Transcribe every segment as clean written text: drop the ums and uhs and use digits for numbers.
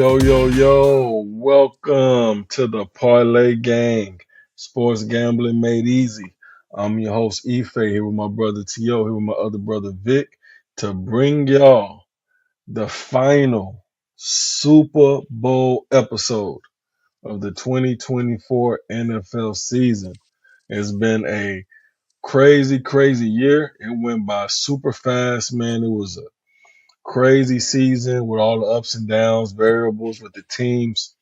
Yo, yo, yo, welcome to the Parlay Gang, Sports Gambling Made Easy. I'm your host, Ife, here with my brother T.O., here with my other brother Vic, to bring y'all the final Super Bowl episode of the 2024 NFL season. It's been a crazy, crazy year. It went by super fast, man. It was a crazy season with all the ups and downs, variables with the teams.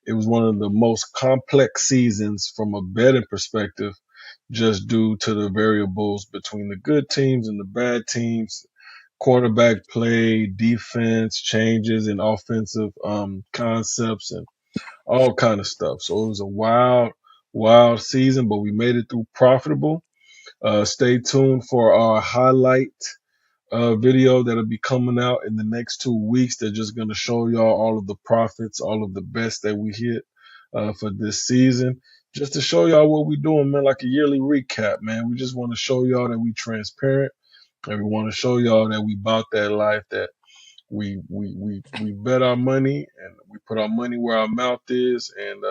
It was one of the most complex seasons from a betting perspective, just due to the variables between the good teams and the bad teams, quarterback play, defense, changes in offensive concepts, and all kind of stuff. So it was a wild, wild season, but we made it through profitable. Stay tuned for our highlight video that'll be coming out in the next 2 weeks. They're just going to show y'all all of the profits, all of the bets that we hit for this season, just to show y'all what we're doing, man, like a yearly recap, man. We just want to show y'all that we transparent, and we want to show y'all that we bought that life, that we bet our money and we put our money where our mouth is, and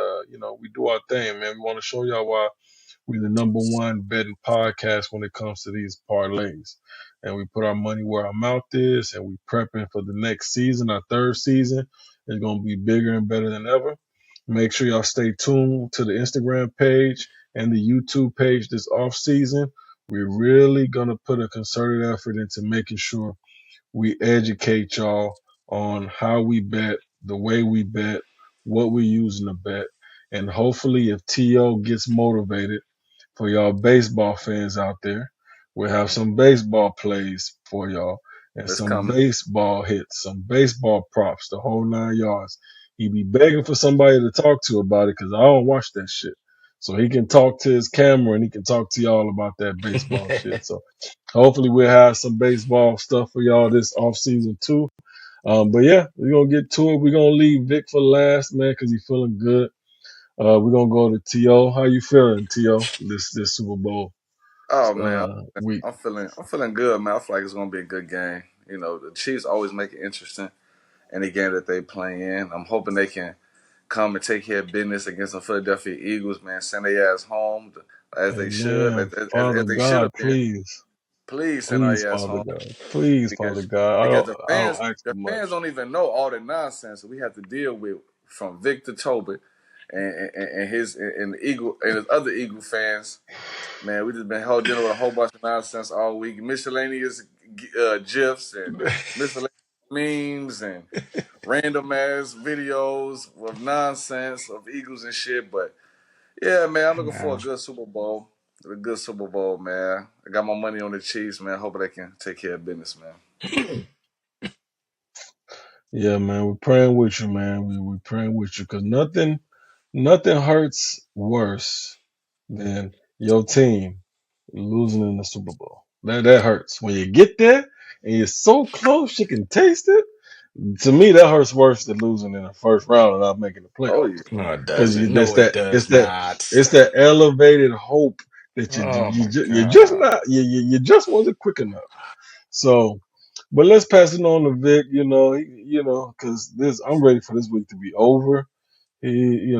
we do our thing, man. We want to show y'all why we're the number one betting podcast when it comes to these parlays. And we put our money where our mouth is, and we prepping for the next season. Our third season is going to be bigger and better than ever. Make sure y'all stay tuned to the Instagram page and the YouTube page this off season. We're really going to put a concerted effort into making sure we educate y'all on how we bet, the way we bet, what we're using to bet. And hopefully, if TO gets motivated, for y'all baseball fans out there, we'll have some baseball plays for y'all and It's some coming. baseball hits, some baseball props, the whole 9 yards. He be begging for somebody to talk to about it because I don't watch that shit. So he can talk to his camera and he can talk to y'all about that baseball shit. So hopefully we'll have some baseball stuff for y'all this off season too. But yeah, we're gonna get to it. We're gonna leave Vic for last, man, because he's feeling good. We're gonna go to To. How you feeling, To? This Super Bowl Oh man, week. I'm feeling good, man. I feel like it's gonna be a good game. You know, the Chiefs always make it interesting any game that they play in. I'm hoping they can come and take care of business against the Philadelphia Eagles, man. Send their ass home as they should, Amen. as Father they should God, have been. please, Please send please, our ass Father home God, please, Father because God. because the I fans don't ask the for fans much. don't even know all the nonsense that we have to deal with from Victor Tobit and his and the Eagle and his other Eagle fans. Man, we just been held dealing with a whole bunch of nonsense all week. Miscellaneous gifs and miscellaneous memes and random ass videos of nonsense of Eagles and shit. But yeah, man, I'm looking for a Nah. good Super Bowl. A good Super Bowl, man. I got my money on the Chiefs, man. Hope they can take care of business, man. Yeah, man, we're praying with you, man. We're praying with you because nothing hurts worse than your team losing in the Super Bowl. That hurts when you get there and you're so close you can taste it. To me, that hurts worse than losing in the first round and not making the Oh playoffs. yeah. No, it Oh Because yeah. doesn't. that's No, it that does it's that not. it's that elevated hope that Oh my you're just God. not you just wasn't quick enough. So, but let's pass it on to Vic. Because this I'm ready for this week to be over. He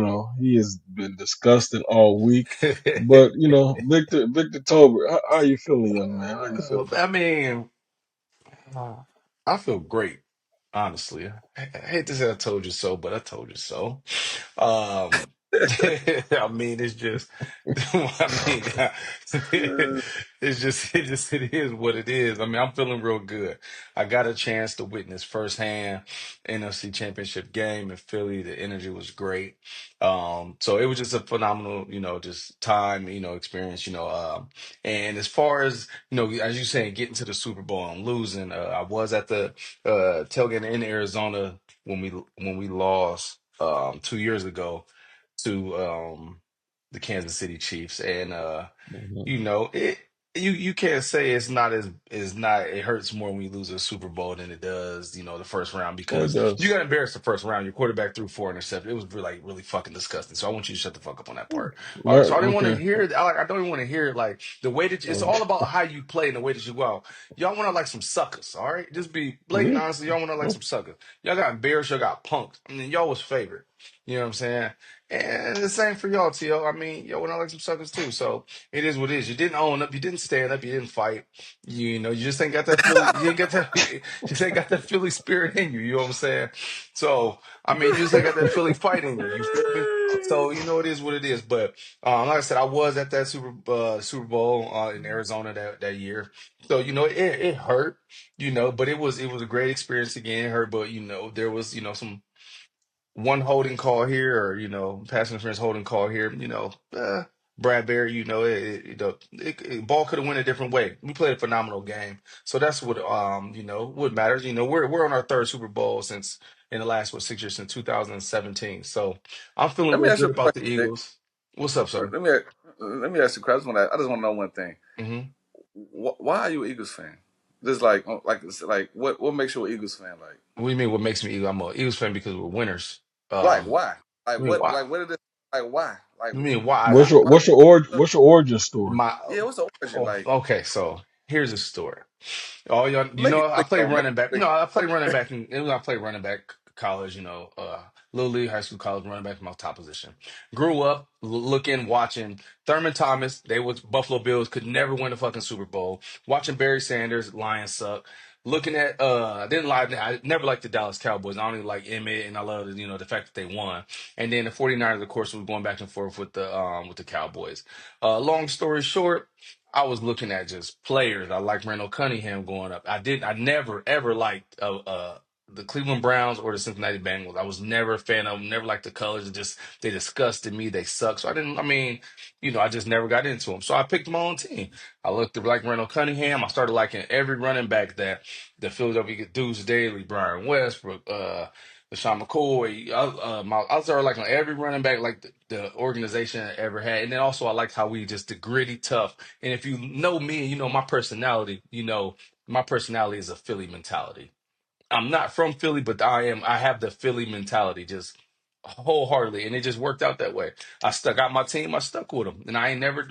has been disgusting all week. But Victor Tolbert, how you feeling, young man? How you feeling? I mean, uh, I feel great, honestly. I hate to say I told you so, but I told you so. Um, I mean, it's just, I mean, it is what it is. I mean, I'm feeling real good. I got a chance to witness firsthand NFC Championship game in Philly. The energy was great. So it was just a phenomenal, just time, experience, and as far as, as you saying, getting to the Super Bowl and losing, I was at the tailgate in Arizona when we lost 2 years ago to the Kansas City Chiefs, and Mhm. you know it. you can't say it's not as it's not it hurts more when you lose a Super Bowl than it does, the first round Oh, it because you does. got embarrassed the first round. Your quarterback threw four interceptions. It was really, like really fucking disgusting. So I want you to shut the fuck up on that part. All right. Right? So I didn't want to Okay. hear I don't even want to hear like the way that it's Um, all about how you play and the way that you go out. Y'all want to like some suckers, all right? Just be blatant yeah. honestly. Y'all want to like some suckers. Y'all got embarrassed, y'all got punked. I mean, y'all was favored. You know what I'm saying? And the same for y'all, T.O. I mean, y'all want to like some suckers too. So it is what it is. You didn't own up, you didn't stand up, you didn't fight. You just ain't got that Philly. You ain't got that. You just ain't got that Philly spirit in you. You know what I'm saying? So I mean, you just ain't got that Philly fight in you. You feel me? So it is what it is. But like I said, I was at that Super Bowl in Arizona that year. So it hurt. But it was a great experience again. It hurt, but there was some one holding call here or pass interference holding call here. Bradbury, ball could have went a different way. We played a phenomenal game, so that's what matters. We're on our third Super Bowl since in the last 6 years since 2017. So I'm feeling Let me real ask you good a about the question, Vic. Eagles. What's up, sir? Let me ask you a question. I just want to know one thing. Hmm. Why are you an Eagles fan? Just like what makes you an Eagles fan? Like What do you mean? What makes me Eagle? I'm a Eagles fan because we're winners. like Um, why? I mean, why? Like what is it? Like why? Like I mean, why? What's your why? what's your origin story? My Yeah, what's the origin? oh, Like okay. So here's a story. Oh, y'all, make it I quick played though. Make running back. it quick. I played running back I played running back college, little league, high school, college, running back my top position. Grew up looking, watching Thurman Thomas. They was Buffalo Bills could never win a fucking Super Bowl. Watching Barry Sanders, Lions suck. Looking at I didn't like I never liked the Dallas Cowboys. I only like Emmett and I love the fact that they won. And then the 49ers, of course, was going back and forth with the Cowboys. Long story short, I was looking at just players. I like Randall Cunningham going up. I never ever liked the Cleveland Browns or the Cincinnati Bengals. I was never a fan of them. Never liked the colors. They disgusted me. They suck. So I didn't. I mean, I just never got into them. So I picked my own team. I looked at like Randall Cunningham. I started liking every running back that the Philadelphia Deuce Daily, Brian Westbrook, LaShawn McCoy. I started liking every running back like the organization ever had. And then also I liked how we just the gritty tough. And if you know me, you know my personality, my personality is a Philly mentality. I'm not from Philly, but I have the Philly mentality just wholeheartedly, and it just worked out that way. I stuck out my team, I stuck with them, and I ain't never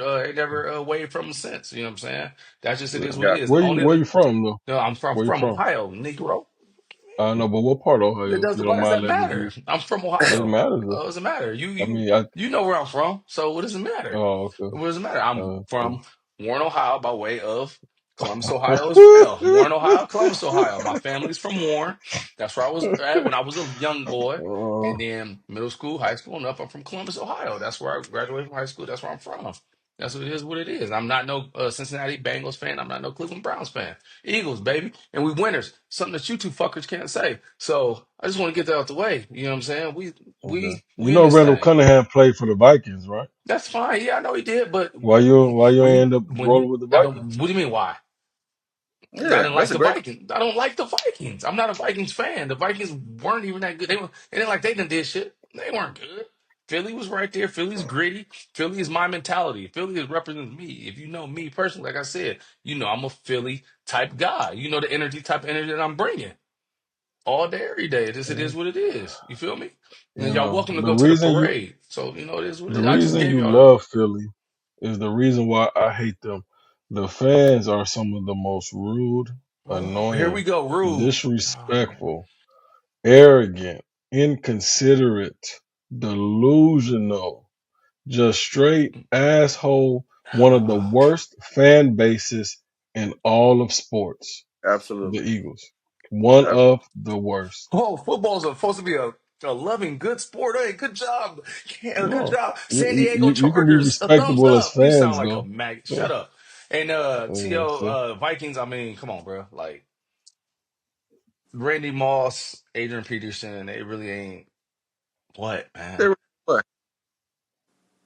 waved from them since. You know what I'm saying? That's just it is what it Got is. Only Where you from though? I'm from Where you from from? Ohio, Negro. I know, but what part of It Ohio? If doesn't. you Why don't does mind that letting me matter? be. I'm from Doesn't Ohio. matter though. What does it matter? You I you mean, I. you know where I'm from, so what does it matter? Oh, okay. What does it matter? I'm Okay. from Warren, Ohio, by way of Columbus, Ohio, as well. Warren, Ohio, Columbus, Ohio. My family's from Warren. That's where I was at when I was a young boy. Uh, And then middle school, high school, and up, I'm from Columbus, Ohio. That's where I graduated from high school. That's where I'm from. That's what it is. What it is. I'm not no Cincinnati Bengals fan. I'm not no Cleveland Browns fan. Eagles, baby, and we winners. Something that you two fuckers can't say. So I just want to get that out the way. You know what I'm saying? We okay. we You we in know this Randall thing. Cunningham played for the Vikings, right? That's fine. Yeah, I know he did, but Why you when end up when rolling with the I don't. Vikings? What do you mean? Why? I yeah, didn't like that's a the great. Vikings. I don't like the Vikings. I'm not a Vikings fan. The Vikings weren't even that good. It ain't like they done did shit. They weren't good. Philly was right there. Philly's gritty. Philly is my mentality. Philly is represents me. If you know me personally, like I said, I'm a Philly type guy. You know the energy type of energy that I'm bringing all day, every day. It Yeah. is what it is. You feel me? And You y'all know welcome to the go to the reason you parade. So it is what it the is. I just reason gave you y'all. love Philly is the reason why I hate them. The fans are some of the most rude, Oh, here we annoying, go. Rude. disrespectful, arrogant, inconsiderate, delusional, just straight asshole, one of the worst fan bases in all of sports. The Absolutely. Eagles. One Ab- of the worst. Oh, football's supposed to be a loving, good sport. Hey, good job. Yeah, good No. job. You, San you, Diego you can be Chargers, a thumbs respectable as up. You sound fans like a though. mag. Yeah. Shut up. And T.O. See? Vikings, I mean, come on, bro. Like Randy Moss, Adrian Peterson, they really ain't what, they man? were what?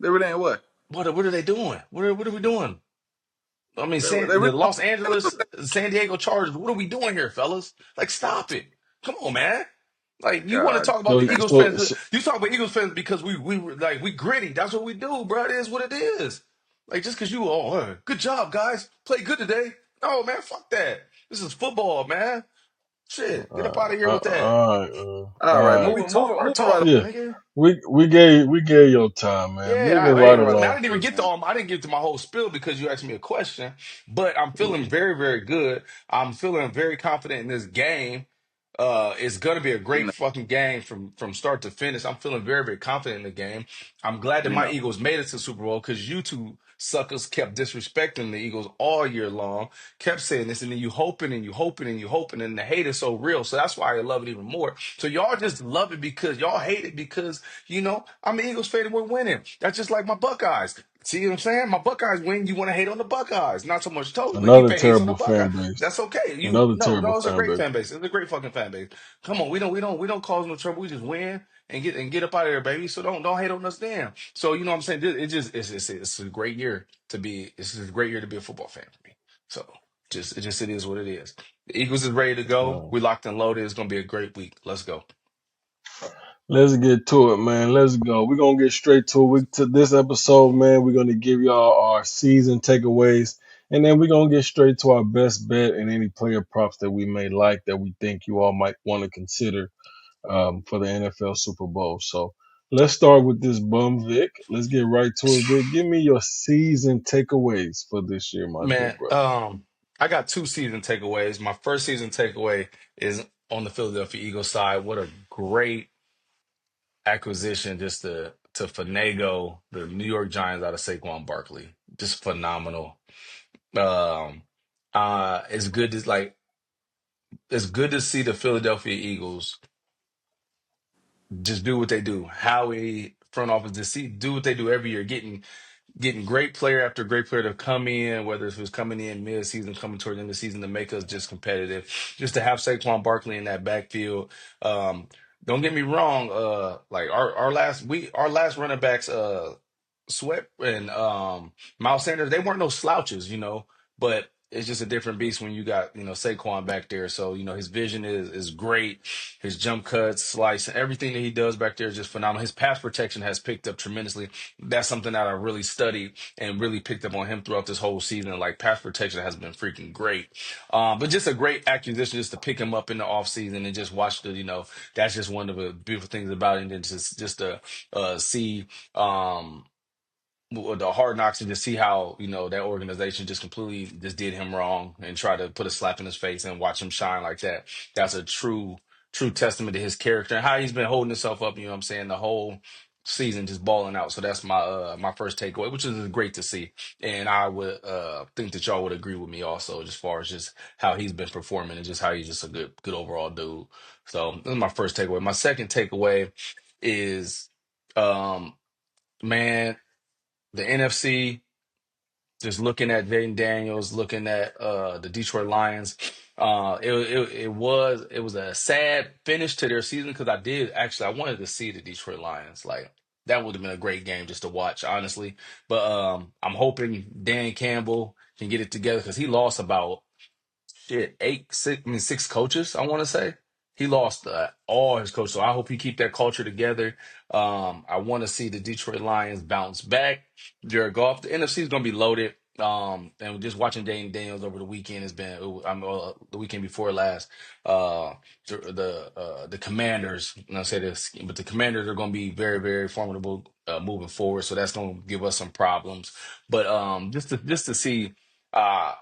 They really ain't what? What are they doing? What are we doing? I mean, They really the Los Angeles, San Diego Chargers. What are we doing here, fellas? Like, stop it. Come on, man. Like, you want to God. talk about the So Eagles so fans? so You talk about Eagles fans because we gritty. That's what we do, bro. It is what it is. Like just because you, good job, guys, play good today. No, man, fuck that. This is football, man. Shit, get up out of here with that. all right, All all right, right. moving right. Talk, Yeah, nigga. we gave your time, man. Yeah, Moving I right ain't. I along. didn't even get to all. I didn't get to my whole spiel because you asked me a question. But I'm feeling very, very good. I'm feeling very confident in this game. It's gonna be a We great know, fucking game from start to finish. I'm feeling very, very confident in the game. I'm glad that we my know. Eagles made it to Super Bowl because you two suckers kept disrespecting the Eagles all year long. Kept saying this, and then you hoping and you hoping and you hoping, and the hate is so real. So that's why I love it even more. So y'all just love it because y'all hate it because I'm an Eagles fan and we're winning. That's just like my Buckeyes. See what I'm saying? My Buckeyes win. You want to hate on the Buckeyes, not so much Toby, but Another Ife hates on the terrible fan Buckeyes. base. That's okay. You Another no, terrible no, it's a fan great base. fan base. It's a great fucking fan base. Come on, we don't cause no trouble. We just win and get up out of there, baby. So don't hate on us, damn. So you know what I'm saying? It just it's a great year to be. It's a great year to be a football fan for me. So just it is what it is. The Eagles is ready to go. Uh, We locked and loaded. It's gonna be a great week. Let's go. let's get to it, man. Let's go. We're gonna get straight to it. To this episode, man. We're gonna give y'all our season takeaways, and then we're gonna get straight to our best bet and any player props that we may like that we think you all might want to consider for the NFL Super Bowl. So let's start with this bum, Vic. Let's get right to it, Vic. Give me your season takeaways for this year, my good Man, brother. I got two season takeaways. My first season takeaway is on the Philadelphia Eagles side. What a great acquisition just to finagle the New York Giants out of Saquon Barkley. Just phenomenal. Um, it's good to it's good to see the Philadelphia Eagles just do what they do. Howie front office to see do what they do every year, getting great player after great player to come in, whether it was coming in mid-season, coming toward the end of the season to make us just competitive. Just to have Saquon Barkley in that backfield. Um, don't get me wrong, like our last running backs, Sweat and Miles Sanders, they weren't no slouches, but it's just a different beast when you got, Saquon back there. So, his vision is great. His jump cuts, slice, everything that he does back there is just phenomenal. His pass protection has picked up tremendously. That's something that I really studied and really picked up on him throughout this whole season. Like pass protection has been freaking great. But just a great acquisition just to pick him up in the offseason and just watch that's just one of the beautiful things about it. And then just to see the hard knocks and just see how that organization just completely just did him wrong and try to put a slap in his face and watch him shine like that. That's a true testament to his character and how he's been holding himself up, you know what I'm saying, the whole season just balling out. So that's my first takeaway, which is great to see. And I would think that y'all would agree with me also as far as just how he's been performing and just how he's just a good overall dude. So this is my first takeaway. My second takeaway is man, the NFC, just looking at Jaden Daniels, looking at the Detroit Lions. It was a sad finish to their season because I wanted to see the Detroit Lions. Like that would have been a great game just to watch, honestly. But I'm hoping Dan Campbell can get it together because he lost about shit, six coaches, I want to say. He lost all his coaches. So I hope he keep that culture together. I want to see the Detroit Lions bounce back. Jared Goff, the NFC is going to be loaded. And just watching Dane Daniels over the weekend has been, the weekend before last, uh, the Commanders, and I'll say this, but the Commanders are going to be very, very formidable, moving forward. So that's going to give us some problems. But, just to see, uh,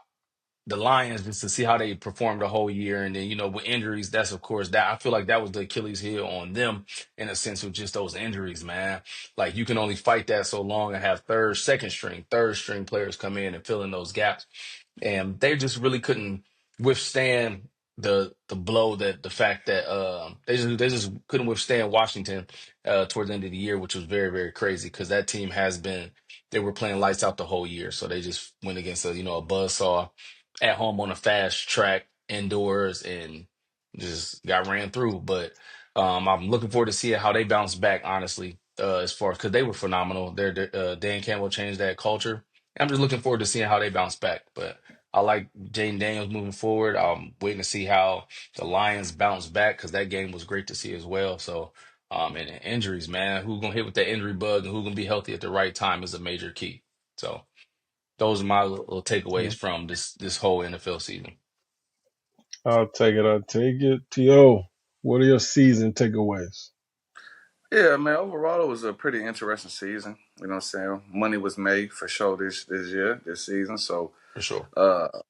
the Lions just to see how they performed the whole year. And then, with injuries, that's of course that I feel like that was the Achilles heel on them in a sense with just those injuries, man. Like you can only fight that so long and have third string players come in and fill in those gaps. And they just really couldn't withstand the blow that the fact that they just couldn't withstand Washington towards the end of the year, which was very, very crazy because that team has been they were playing lights out the whole year. So they just went against a buzzsaw at home on a fast track indoors and just got ran through. But I'm looking forward to seeing how they bounce back, honestly, as far because they were phenomenal. Dan Campbell changed that culture. I'm just looking forward to seeing how they bounce back. But I like Jaden Daniels moving forward. I'm waiting to see how the Lions bounce back because that game was great to see as well. So, and injuries, man, who's gonna hit with that injury bug and who's gonna be healthy at the right time is a major key. So. Those are my little takeaways Yeah. from this whole NFL season. I'll take it. I'll take it. T.O., what are your season takeaways? Yeah, man. Overall, it was a pretty interesting season. You know what I'm saying? Money was made for sure this season. So, For sure.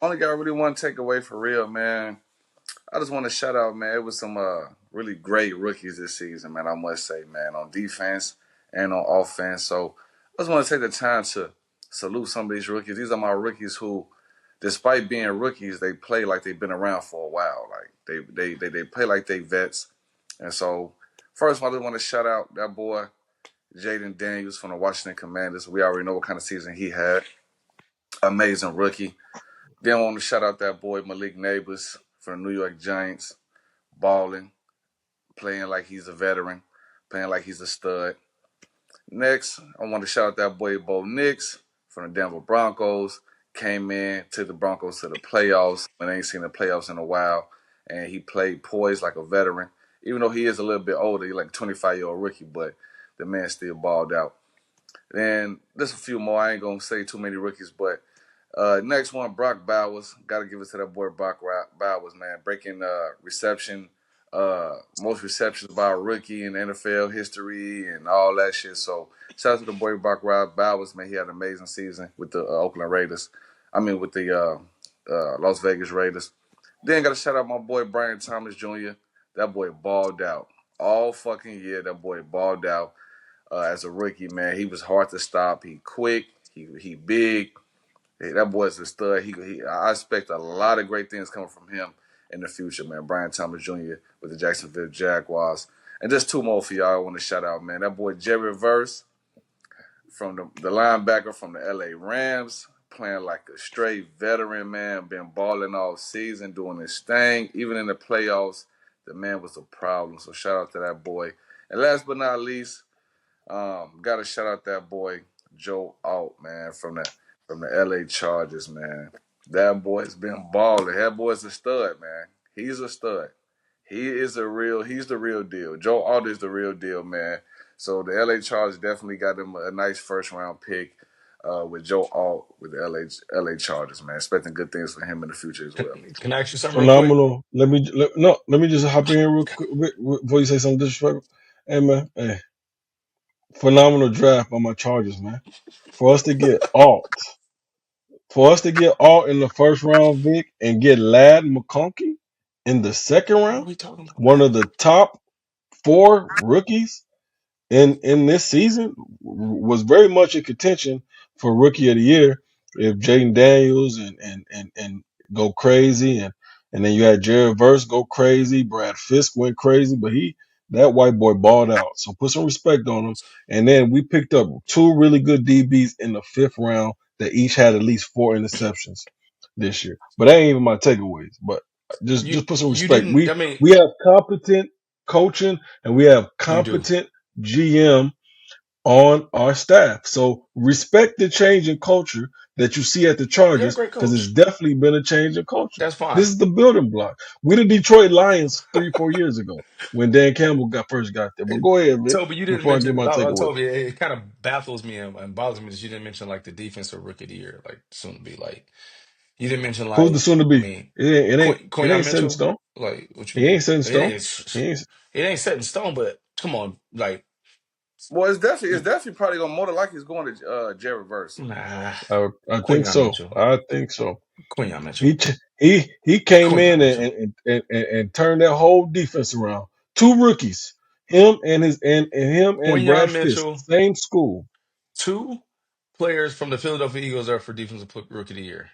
only got really one takeaway for real, man. I just want to shout out, man. It was some really great rookies this season, man. I must say, man, on defense and on offense. So I just want to take the time to salute some of these rookies. These are my rookies who, despite being rookies, they play like they've been around for a while. Like they play like they vets. And so, first, I just want to shout out that boy Jaden Daniels from the Washington Commanders. We already know what kind of season he had. Amazing rookie. Then I want to shout out that boy Malik Neighbors from the New York Giants, balling, playing like he's a veteran, playing like he's a stud. Next, I want to shout out that boy Bo Nix from the Denver Broncos. Came in, took the Broncos to the playoffs, but ain't seen the playoffs in a while. And he played poised like a veteran. Even though he is a little bit older, he's like a 25-year-old rookie, but the man still balled out. And there's a few more. I ain't gonna say too many rookies, but next one, Brock Bowers. Got to give it to that boy Brock Bowers, man. Breaking most receptions by a rookie in NFL history and all that shit. So shout out to the boy Brock Bowers, man. He had an amazing season with the Oakland Raiders. I mean, with the Las Vegas Raiders. Then got to shout out my boy Brian Thomas Jr. That boy balled out all fucking year. That boy balled out as a rookie, man. He was hard to stop. He quick. He big. Hey, that boy's a stud. I expect a lot of great things coming from him in the future, man. Brian Thomas Jr. with the Jacksonville Jaguars. And just two more for y'all I want to shout out, man. That boy Jerry Verse from the linebacker from the LA Rams, playing like a straight veteran, man. Been balling all season, doing his thing. Even in the playoffs, the man was a problem. So shout out to that boy. And last but not least, gotta shout out that boy Joe Alt, man, from the LA Chargers, man. That boy's been balling. That boy's a stud, man. He's a stud. He's the real deal. Joe Alt is the real deal, man. So the LA Chargers definitely got him a nice first round pick with Joe Alt with the LA Chargers, man. Expecting good things for him in the future as Can, well. can I ask you something real quick? Phenomenal. Let me just hop in real quick before you say something disrespectful. Hey man, hey, phenomenal draft by my Chargers, man. For us to get Alt, for us to get Alt in the first round, Vic, and get Lad McConkey in the second What are round, we talking about, one man? of the top four rookies in this season was very much in contention for rookie of the year if Jaden Daniels and go crazy and then you had Jared Verse go crazy, Brad Fisk went crazy, but that white boy balled out. So put some respect on him. And then we picked up two really good DBs in the fifth round that each had at least four interceptions this year. But that ain't even my takeaways. But just put some You respect. didn't. We I mean, we have competent coaching and we have you do. competent GM on our staff. So respect the change in culture that you see at the You got a Chargers great because it's coach. definitely been a change in culture. That's This fine. is the building block. We the Detroit Lions 3-4 years ago when Dan Campbell first got there. But go ahead, Vic, Toby, you didn't before I get mention. my takeaway. Toby, it kind of baffles me and bothers me that you didn't mention like the defensive rookie of the year, like soon to be. Like you didn't mention Who's the like. soon to I be? mean, It Quinion ain't set in Mitchell. stone. Like what you He ain't mean? set in It stone. ain't. He ain't. It ain't set in stone. But come on, like Well, it's definitely probably gonna more than likely it's going to Jerry Verse. nah. I think Quinion so. Mitchell. I think so. Quinion Mitchell. He came Quinion in Mitchell. and turned that whole defense around. Two rookies, him and him and Brad Quinion Fisk, Mitchell. same school. Two players from the Philadelphia Eagles are for defensive rookie of the year.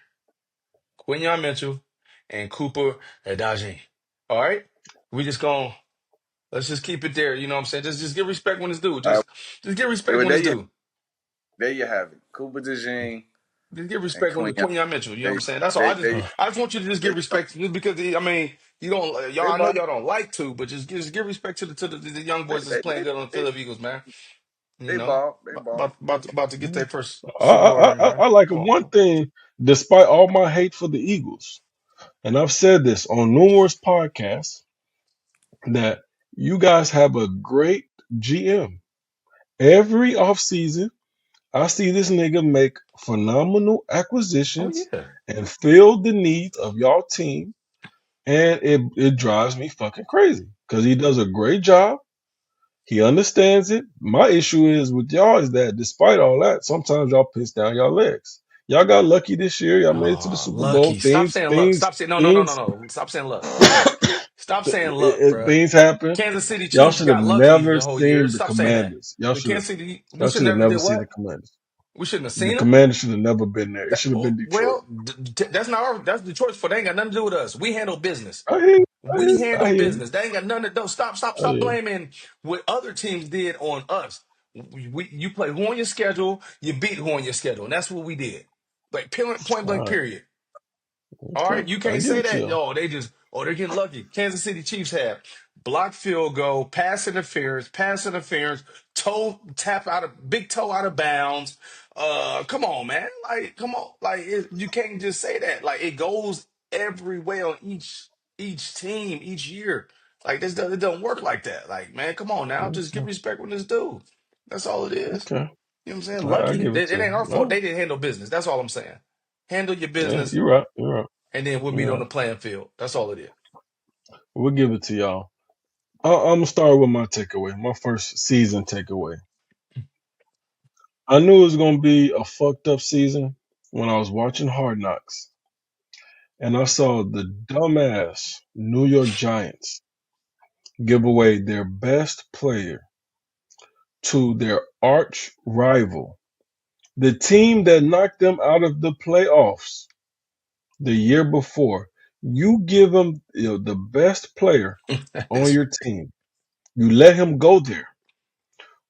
Quinion Mitchell and Cooper Edaji. All right, we just gonna let's just keep it there. You know what I'm saying? Just give respect when it's due. Uh, Just give respect well, when it's due. there you have it. Cooper DeJean Just give and respect when Quinn. Quinion Mitchell. You know what I'm They saying? That's all. they they I just want you to just they give respect just because I mean you don't y'all. they I know ball y'all don't like to, but just give respect to the young they boys that's they playing they, good on the they, Philadelphia Eagles, man. You they know, ball they ball. about to get their first I, Super Bowl I, ring, I man. I like Come on, one bro. thing, despite all my hate for the Eagles, and I've said this on numerous podcasts that you guys have a great GM. Every offseason, I see this nigga make phenomenal Oh acquisitions yeah. and fill the needs of y'all team, and it drives me fucking crazy because he does a great job. He understands it. My issue is with y'all is that despite all that, sometimes y'all piss down y'all legs. Y'all got lucky this year. Y'all made it to the Oh, Super Bowl. lucky. Stop saying luck. Stop saying no, no, no, no, Things, no. Stop saying luck. Mm-mm. Stop saying luck, bruh. things happen. Kansas City Y'all Chiefs should have got lucky never the whole year. seen the Stop saying that. Commanders. Y'all The should have. Kansas City, we Y'all should should have never never did seen the what? Commanders. We shouldn't have The seen them. Commanders should have never been there. It should have been Detroit. Well, that's not our. That's Detroit's fault. They ain't got nothing to do with us. We handle business. I hear you. I hear We you. I handle hear you. business. They ain't got nothing to do. Stop, stop, I hear stop you. blaming what other teams did on us. You play who on your schedule, you beat who on your schedule, and that's what we did. Like point All blank, right. period. All Okay. right, you I can't give say it to that. you. Oh, they're getting lucky. Kansas City Chiefs have blocked field goal, pass interference, toe tap out of big toe out of bounds. Come on, man. Like, come on. Like, you can't just say that. Like, it goes every way on each team each year. Like, it don't work like that. Like, man, come on now. Just give Okay. respect when it's due. That's all it is. Okay. You know what I'm saying? I Lucky. give it It to ain't our you. fault. No. They didn't handle business. That's all I'm saying. Handle your Yeah, business you're right. You're right. and then we'll meet You're on right. the playing field. That's all it is. We'll give it to y'all. I'm gonna start with my takeaway. My first season takeaway. I knew it was gonna be a fucked up season when I was watching Hard Knocks and I saw the dumbass New York Giants give away their best player to their arch rival, the team that knocked them out of the playoffs the year before. You give them, the best player on It's your team. You let him go there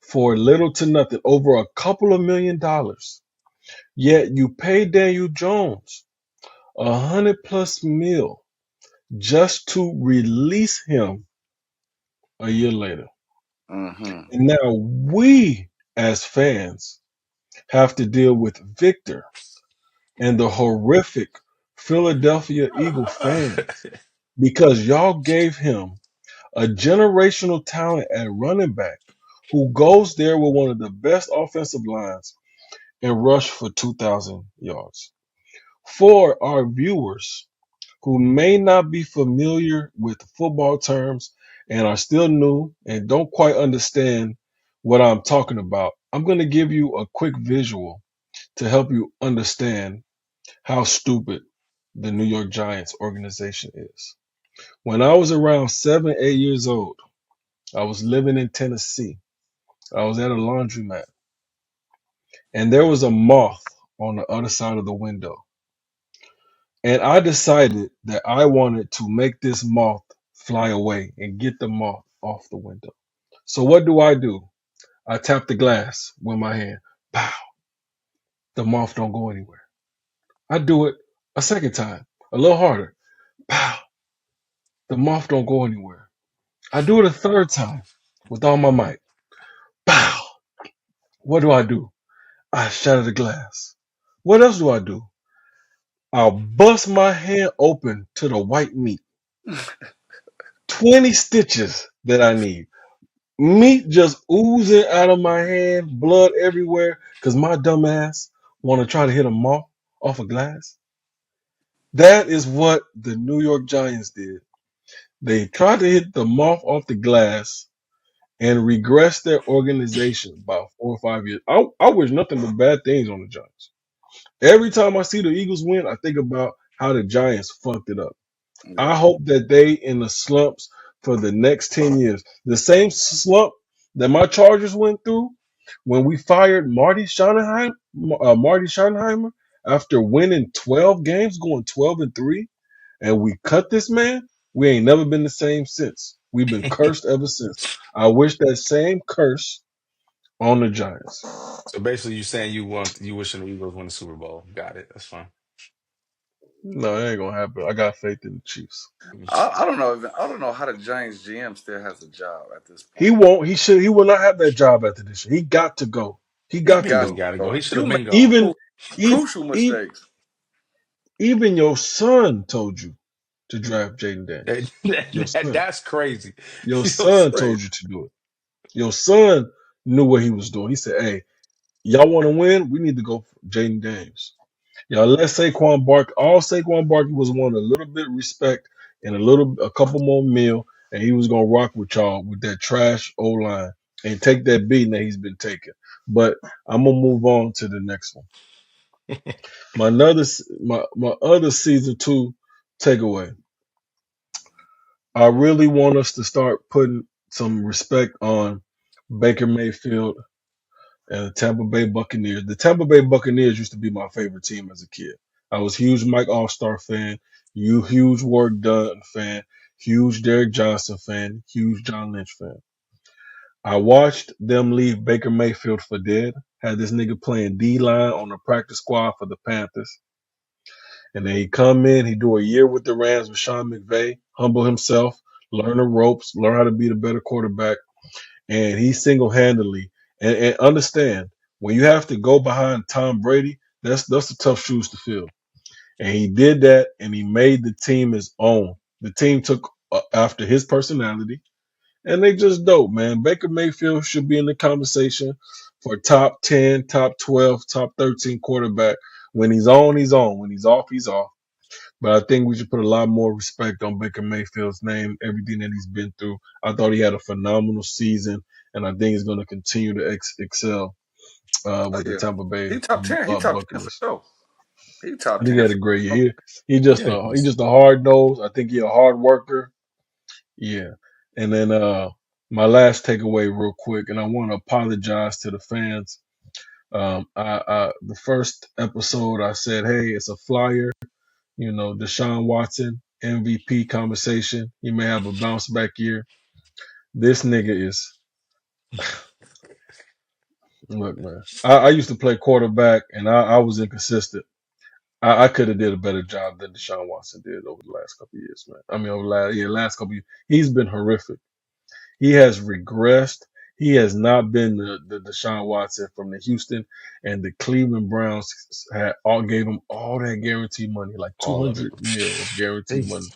for little to nothing, over a couple of $1 million. Yet you pay Daniel Jones 100+ mil just to release him a year later. Mm-hmm. And now we, as fans, have to deal with Victor and the horrific Philadelphia Eagle fans because y'all gave him a generational talent at running back who goes there with one of the best offensive lines and rush for 2,000 yards. For our viewers who may not be familiar with football terms and are still new and don't quite understand what I'm talking about, I'm going to give you a quick visual to help you understand how stupid the New York Giants organization is. When I was around 7, 8 years old, I was living in Tennessee. I was at a laundromat and there was a moth on the other side of the window. And I decided that I wanted to make this moth fly away and get the moth off the window. So what do? I tap the glass with my hand. Pow! The moth don't go anywhere. I do it a second time, a little harder. Pow! The moth don't go anywhere. I do it a third time with all my might. Pow! What do? I shatter the glass. What else do? I'll bust my hand open to the white meat. 20 stitches that I need. Meat just oozing out of my hand, blood everywhere, because my dumb ass want to try to hit a moth off a glass. That is what the New York Giants did. They tried to hit the moth off the glass and regress their organization about 4 or 5 years. I wish nothing but bad things on the Giants. Every time I see the Eagles win, I think about how the Giants fucked it up. I Yeah. hope that they in the slumps for the next 10 years. The same slump that my Chargers went through when we fired Marty Schottenheimer after winning 12 games, going 12-3, and we cut this man. We ain't never been the same since. We've been cursed ever since. I wish that same curse on the Giants. So basically, you saying you wishing the Eagles win the Super Bowl. Got it. That's fine. No, it ain't gonna happen. I got faith in the Chiefs. I don't know. I don't know how the Giants GM still has a job at this He point. won't. He should. He will not have that job after this year. He got to go. He What He you got to mean he got go. to got to go? go. He should You have make been gone. Even, even, crucial even, mistakes. even your son told you to draft Jaden That, Daniels. Your son. that's crazy. Your You know, son Crazy. told you to do it. Your son knew what he was doing. He said, "Hey, Y'all want to win? We need to go for Jaden Daniels. Y'all let Saquon Barkley. All Saquon Barkley was want a little bit of respect and a couple more mil, and he was gonna rock with y'all with that trash O line and take that beating that he's been taking. But I'm gonna move on to the next one. My other season two takeaway. I really want us to start putting some respect on Baker Mayfield and the Tampa Bay Buccaneers. The Tampa Bay Buccaneers used to be my favorite team as a kid. I was a huge Mike All-Star fan, you huge Work Done fan, huge Derek Johnson fan, huge John Lynch fan. I watched them leave Baker Mayfield for dead. Had this nigga playing D line on the practice squad for the Panthers. And then he come in, he do a year with the Rams with Sean McVay, humble himself, learn the ropes, learn how to be the better quarterback, and he single handedly and understand when you have to go behind Tom Brady, that's the tough shoes to fill. And he did that, and he made the team his own. The team took after his personality, and they just dope, man. Baker Mayfield should be in the conversation for top 10, top 12, top 13 quarterback. When he's on, he's on. When he's off, he's off. But I think we should put a lot more respect on Baker Mayfield's name, everything that he's been through. I thought he had a phenomenal season, and I think he's going to continue to excel Oh with the yeah, Tampa Bay he top 10. He top 10 for Buccaneers. sure. He I top think he 10 had for a great sure. year. Yeah, He just a hard nose. I think he a hard worker. Yeah. And then my last takeaway, real quick, and I want to apologize to the fans. The first episode I said, hey, it's a flyer. You know, Deshaun Watson, MVP conversation. He may have a bounce back year. This nigga is, look, man. I used to play quarterback and I was inconsistent. I could have did a better job than Deshaun Watson did over the last couple of years, man. I mean, last couple of years. He's been horrific. He has regressed. He has not been the Deshaun Watson from the Houston and the Cleveland Browns had all gave him all that guaranteed money, like all of it. 200 mil of guaranteed money.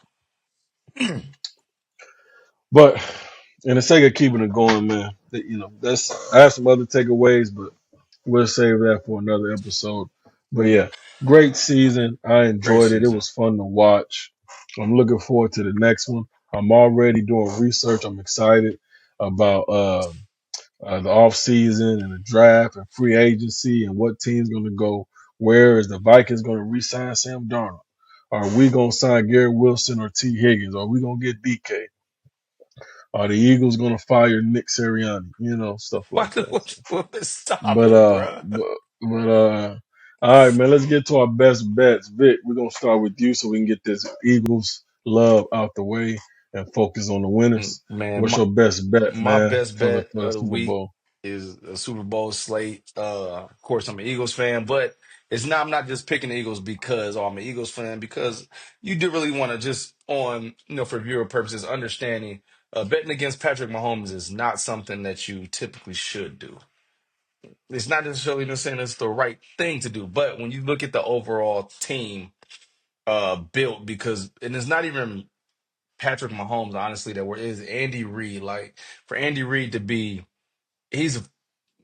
Jesus. But in the sake of keeping it going, man, that's I have some other takeaways, but we'll save that for another episode. But yeah, great season. I Great enjoyed it. It season. was fun to watch. I'm looking forward to the next one. I'm already doing research. I'm excited about the off season and the draft and free agency and what team's going to go. Where is the Vikings going to re-sign Sam Darnold? Are we going to sign Garrett Wilson or T. Higgins? Are we going to get DK? Are the Eagles gonna fire Nick Sirianni? You know, stuff Why like do that. what So, you want to stop but it, uh, bruh? but, but all right, man. Let's get to our best bets. Vic, we're gonna start with you so we can get this Eagles love out the way and focus on the winners. Man, What's your best bet, my man, best for the bet of the Super week Bowl? is a Super Bowl slate. Of course, I'm an Eagles fan, but it's not. I'm not just picking the Eagles because I'm an Eagles fan. Because you do really want to just on for viewer purposes, understanding betting against Patrick Mahomes is not something that you typically should do. It's not necessarily even saying it's the right thing to do, but when you look at the overall team built, because and it's not even Patrick Mahomes, honestly, that were is Andy Reid. Like for Andy Reid to be, he's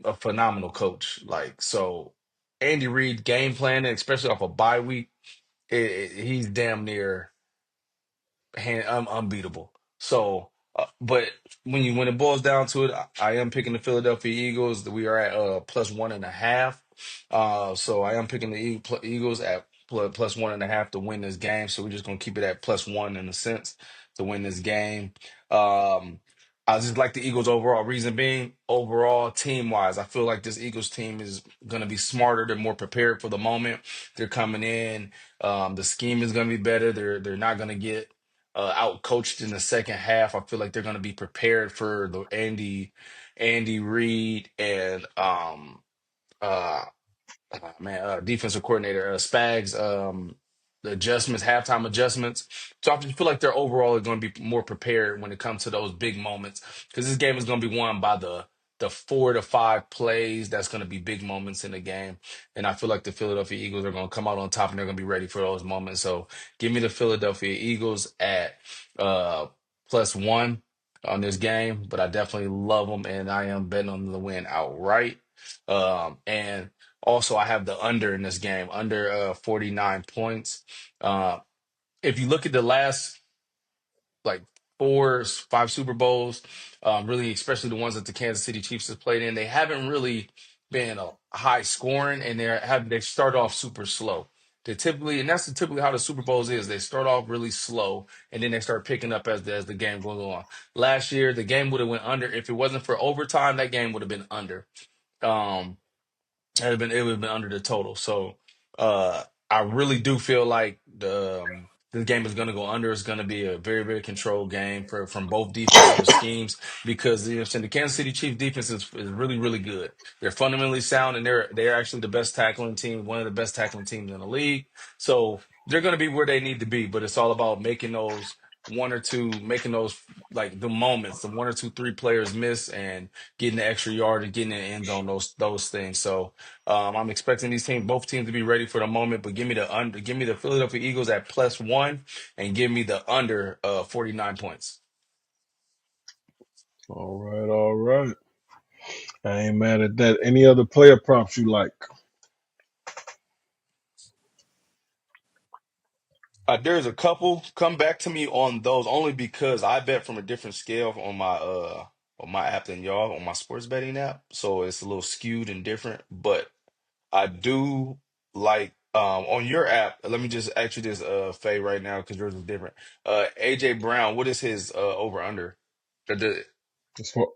a phenomenal coach. Like so, Andy Reid game planning, especially off a bye week, he's damn near unbeatable. So, but when it boils down to it, I am picking the Philadelphia Eagles. We are at plus 1.5. So I am picking the Eagles at plus 1.5 to win this game. So we're just gonna keep it at plus one in a sense to win this game. Um, I just like the Eagles overall. Reason being, overall team wise, I feel like this Eagles team is gonna be smarter. They're more prepared for the moment. They're coming in. The scheme is gonna be better. They're not gonna get out coached in the second half. I feel like they're going to be prepared for the Andy Reid and uh, defensive coordinator Spags the adjustments, halftime adjustments. So I just feel like they're overall going to be more prepared when it comes to those big moments because this game is going to be won by the 4 to 5 plays. That's going to be big moments in the game, and I feel like the Philadelphia Eagles are going to come out on top and they're going to be ready for those moments. So give me the Philadelphia Eagles at uh plus one. on this game, but I definitely love them, and I am betting on them to win outright. And also, I have the under in this game, under 49 points. Uh, if you look at the last like four, five Super Bowls, really, especially the ones that the Kansas City Chiefs have played in, they haven't really been a high scoring, and they start off super slow. They typically, and that's typically how the Super Bowls is. They start off really slow, and then they start picking up as the game goes on. Last year, the game would have went under if it wasn't for overtime. That game would have been under. Um, it would have been under the total. So I really do feel like this game is going to go under. It's going to be a very, very controlled game from both defensive schemes because you know, what I'm saying, the Kansas City Chiefs defense is really, really good. They're fundamentally sound, and they're actually the best tackling team, one of the best tackling teams in the league. So they're going to be where they need to be, but it's all about making those like the moments, the one or two, three players miss and getting the extra yard and getting in the end zone, those things. So I'm expecting both teams to be ready for the moment, but give me the Philadelphia Eagles at +1 and give me the under 49 points. All right, all right. I ain't mad at that. Any other player props you like? There's a couple. Come back to me on those only because I bet from a different scale on my app than y'all on my sports betting app, so it's a little skewed and different. But I do like on your app. Let me just ask you this, Faye, right now because yours is different. AJ Brown, what is his over under? As far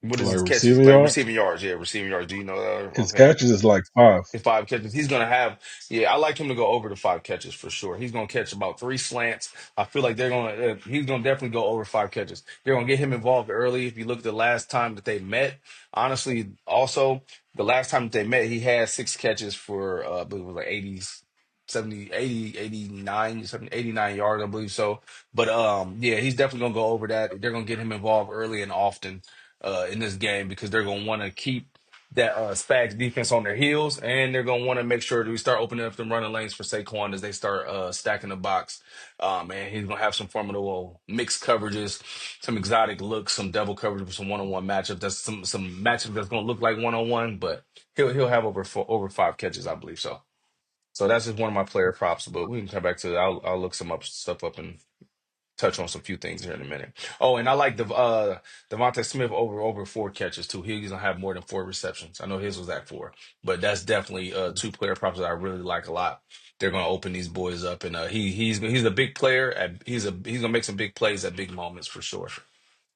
What is like his catches? receiving Like yards, receiving yards. Yeah, receiving yards. Do you know that his offhand? catches is like 5. In 5 catches, he's gonna have. Yeah, I like him to go over the 5 catches for sure. He's gonna catch about three slants. I feel like they're gonna. He's gonna definitely go over 5 catches. They're gonna get him involved early. If you look at the last time that they met, honestly, also the last time that they met, he had 6 catches for I believe it was like 80, 70, 80, 89, 70, 89 yards, I believe so. But yeah, he's definitely gonna go over that. They're gonna get him involved early and often in this game because they're gonna want to keep that Spags defense on their heels, and they're gonna want to make sure that we start opening up them running lanes for Saquon as they start stacking the box. And he's gonna have some formidable mixed coverages, some exotic looks, some double coverage, some one-on-one matchup. That's some matchup that's gonna look like one-on-one, but he'll have over 5 catches, I believe so. So that's just one of my player props, but we can come back to that. I'll look some up stuff up and touch on some few things here in a minute. Oh, and I like the Devontae Smith over 4 catches too. He's gonna have more than 4 receptions. I know his was at 4, but that's definitely two player props that I really like a lot. They're gonna open these boys up, and he's a big player. He's gonna make some big plays at big moments for sure.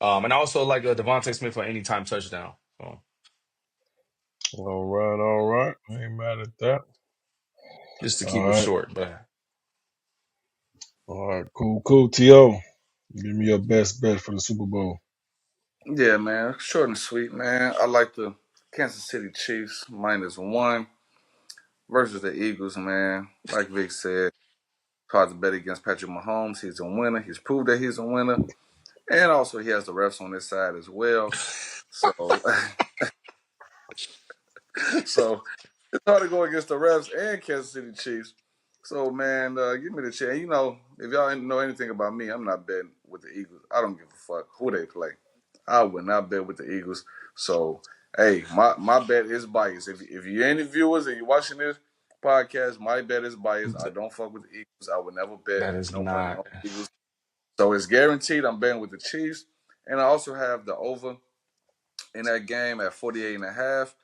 And I also like Devontae Smith for anytime touchdown. So All right, all right. I ain't mad at that. just to All keep it right, short, but all right, cool, cool. To give me your best bet for the Super Bowl. Yeah, man. Short and sweet, man. I like the Kansas City Chiefs -1 versus the Eagles, man. Like Vic said, hard to bet against Patrick Mahomes. He's a winner. He's proved that he's a winner. And also he has the refs on his side as well. So so it's hard to go against the refs and Kansas City Chiefs. So man, give me the chance. You know, if y'all know anything about me, I'm not betting with the Eagles. I don't give a fuck who they play. I would not bet with the Eagles. So hey, my bet is biased. If you're any viewers and you're watching this podcast, my bet is biased. I don't fuck with the Eagles. I would never bet that is no money on not. the Eagles. So it's guaranteed I'm betting with the Chiefs. And I also have the over in that game at 48 and a half.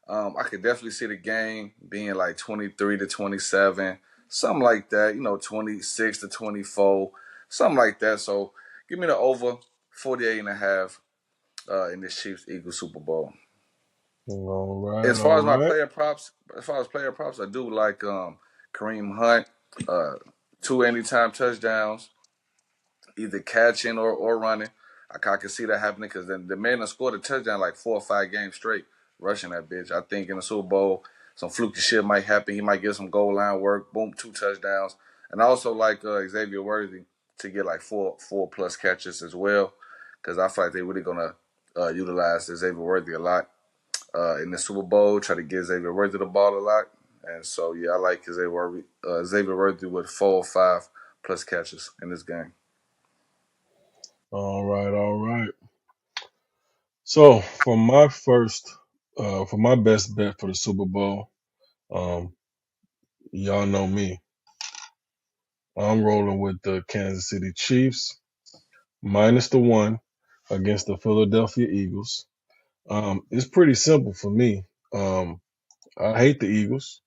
I could definitely see the game being like 23-27, something like that, 26-24, something like that. So give me the over 48 and a half in this Chiefs Eagles Super Bowl. All right, As all far as my right. player props, I do like Kareem Hunt, uh, 2 anytime touchdowns, either catching or running. I can see that happening because the man that scored a touchdown like 4 or 5 games straight, rushing that bitch. I think in the Super Bowl, some fluky shit might happen. He might get some goal line work. Boom, 2 touchdowns. And I also like Xavier Worthy to get like four plus catches as well because I feel like they're really gonna utilize Xavier Worthy a lot in the Super Bowl. Try to get Xavier Worthy the ball a lot. And so yeah, I like Xavier Worthy with 4 or 5 plus catches in this game. All right, all right. So for my best bet for the Super Bowl, um, y'all know me. I'm rolling with the Kansas City Chiefs -1 against the Philadelphia Eagles. It's pretty simple for me. I hate the Eagles.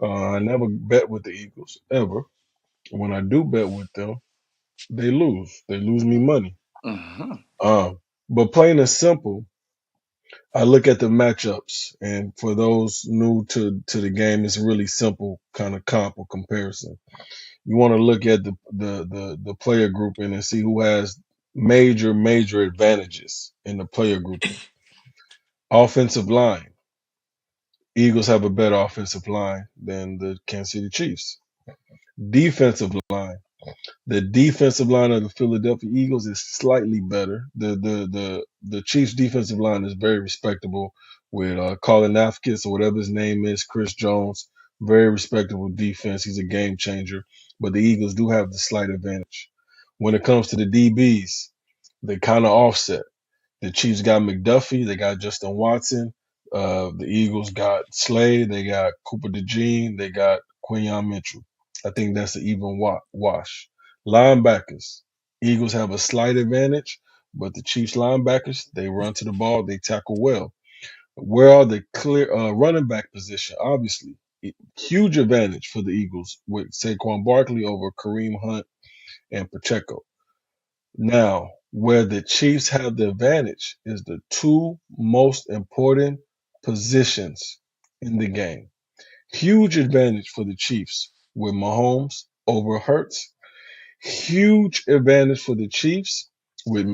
I never bet with the Eagles ever. When I do bet with them, they lose. They lose me money. Hmm. But plain and simple, I look at the matchups, and for those new to the game, it's a really simple kind of comp or comparison. You want to look at the player grouping and see who has major advantages in the player grouping. Offensive line. Eagles have a better offensive line than the Kansas City Chiefs. Defensive line. The defensive line of the Philadelphia Eagles is slightly better. The Chiefs' defensive line is very respectable with Colin Nafkis or whatever his name is, Chris Jones. Very respectable defense. He's a game changer. But the Eagles do have the slight advantage. When it comes to the DBs, they kind of offset. The Chiefs got McDuffie. They got Justin Watson. The Eagles got Slade. They got Cooper DeJean. They got Quinyon Mitchell. I think that's an even wash. Linebackers. Eagles have a slight advantage, but the Chiefs linebackers, they run to the ball. They tackle well. Where are the clear running back position? Obviously, huge advantage for the Eagles with Saquon Barkley over Kareem Hunt and Pacheco. Now, where the Chiefs have the advantage is the two most important positions in the game. Huge advantage for the Chiefs with Mahomes over Hurts. Huge advantage for the Chiefs with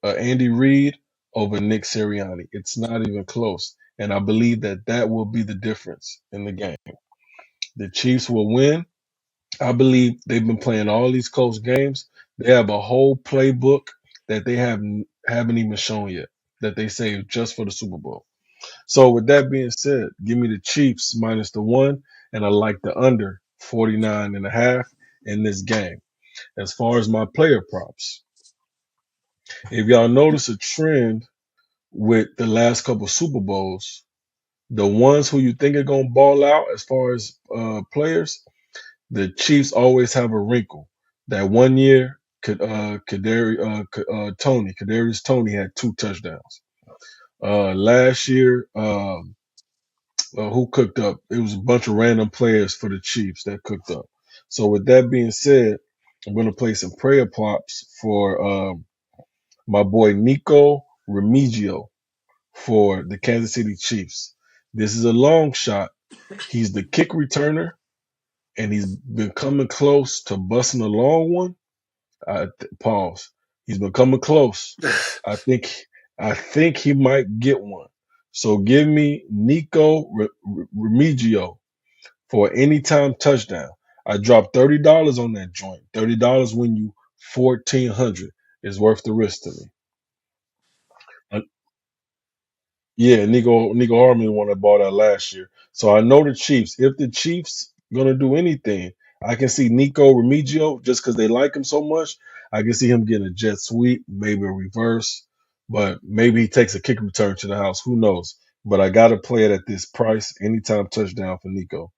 Andy Reid over Nick Sirianni. It's not even close. And I believe that that will be the difference in the game. The Chiefs will win. I believe they've been playing all these close games. They have a whole playbook that they haven't even shown yet that they saved just for the Super Bowl. So with that being said, give me the Chiefs -1, and I like the under 49.5 in this game. As far as my player props, if y'all notice a trend with the last couple Super Bowls, the ones who you think are gonna ball out as far as players, the Chiefs always have a wrinkle. That one year, Kadarius Tony had 2 touchdowns. Last year, who cooked up? It was a bunch of random players for the Chiefs that cooked up. So with that being said, I'm going to play some prayer props for my boy Nico Remigio for the Kansas City Chiefs. This is a long shot. He's the kick returner, and he's been coming close to busting a long one. Pause. He's been coming close. I think I think he might get one. So give me Nico Remigio for an anytime touchdown. I dropped $30 on that joint. $30 win you 1,400 is worth the risk to me. Uh, yeah, Nico Harmon won that ball that last year. So I know the Chiefs. If the Chiefs gonna do anything, I can see Nico Remigio just because they like him so much. I can see him getting a jet sweep, maybe a reverse, but maybe he takes a kick return to the house. Who knows? But I gotta play it at this price. Anytime touchdown for Nico.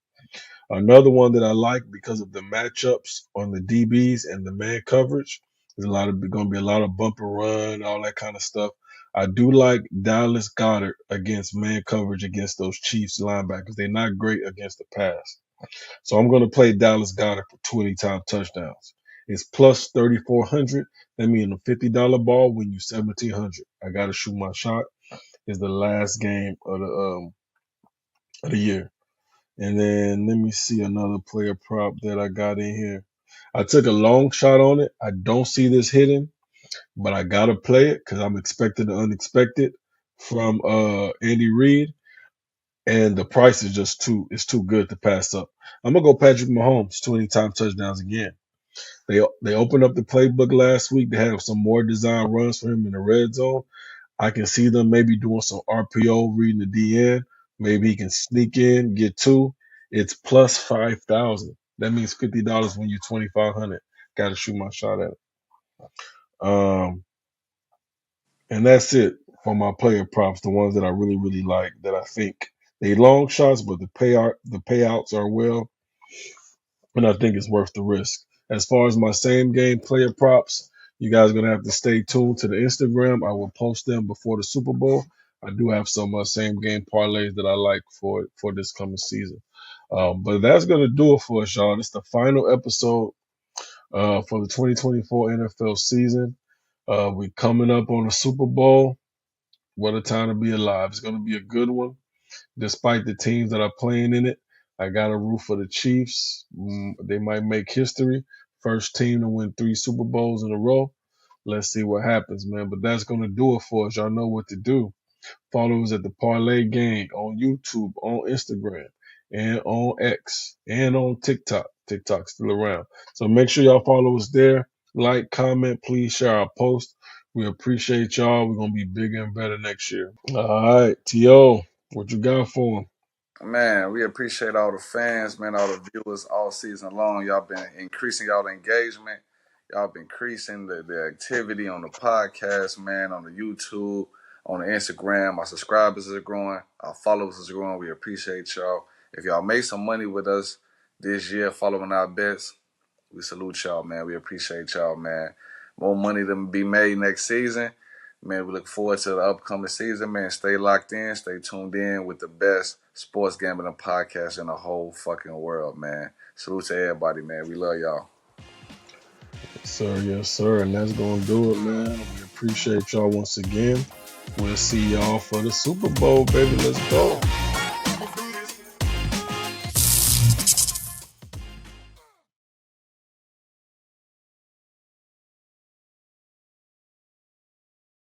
Another one that I like because of the matchups on the DBs and the man coverage. There's going to be a lot of bump and run, all that kind of stuff. I do like Dallas Goddard against man coverage against those Chiefs linebackers. They're not great against the pass. So I'm going to play Dallas Goddard for 20 time touchdowns. It's plus 3,400. That means a $50 ball win you 1,700. I got to shoot my shot. It's the last game of the year. And then let me see another player prop that I got in here. I took a long shot on it. I don't see this hitting, but I gotta play it because I'm expecting the unexpected from Andy Reid, and the price is just too good to pass up. I'm gonna go Patrick Mahomes 20 time touchdowns again. They opened up the playbook last week. They have some more design runs for him in the red zone. I can see them maybe doing some RPO, reading the DN. Maybe he can sneak in, get two. It's plus 5,000. That means $50 when you're 2,500. Got to shoot my shot at it. Um, and that's it for my player props. The ones that I really, really like, that I think they long shots, but the payouts are well, and I think it's worth the risk. As far as my same game player props, you guys are gonna have to stay tuned to the Instagram. I will post them before the Super Bowl. I do have some same game parlays that I like for this coming season. But that's gonna do it for us, y'all. It's the final episode for the 2024 NFL season. We're coming up on the Super Bowl. What a time to be alive! It's gonna be a good one, despite the teams that are playing in it. I got a root for the Chiefs. They might make history. First team to win 3 Super Bowls in a row. Let's see what happens, man. But that's going to do it for us. Y'all know what to do. Follow us at the Parlay Gang on YouTube, on Instagram, and on X, and on TikTok. TikTok's still around. So make sure y'all follow us there. Like, comment, please share our post. We appreciate y'all. We're going to be bigger and better next year. All right, T.O., what you got for 'em? Man, we appreciate all the fans, man, all the viewers all season long. Y'all been increasing y'all engagement. Y'all been increasing the activity on the podcast, man, on the YouTube, on the Instagram. Our subscribers are growing. Our followers is growing. We appreciate y'all. If y'all made some money with us this year following our bets, we salute y'all, man. We appreciate y'all, man. More money to be made next season. Man, we look forward to the upcoming season, man. Stay locked in, stay tuned in with the best sports gambling podcast in the whole fucking world, man. Salute to everybody, man. We love y'all. Yes, sir. Yes, sir. And that's going to do it, man. We appreciate y'all once again. We'll see y'all for the Super Bowl, baby. Let's go.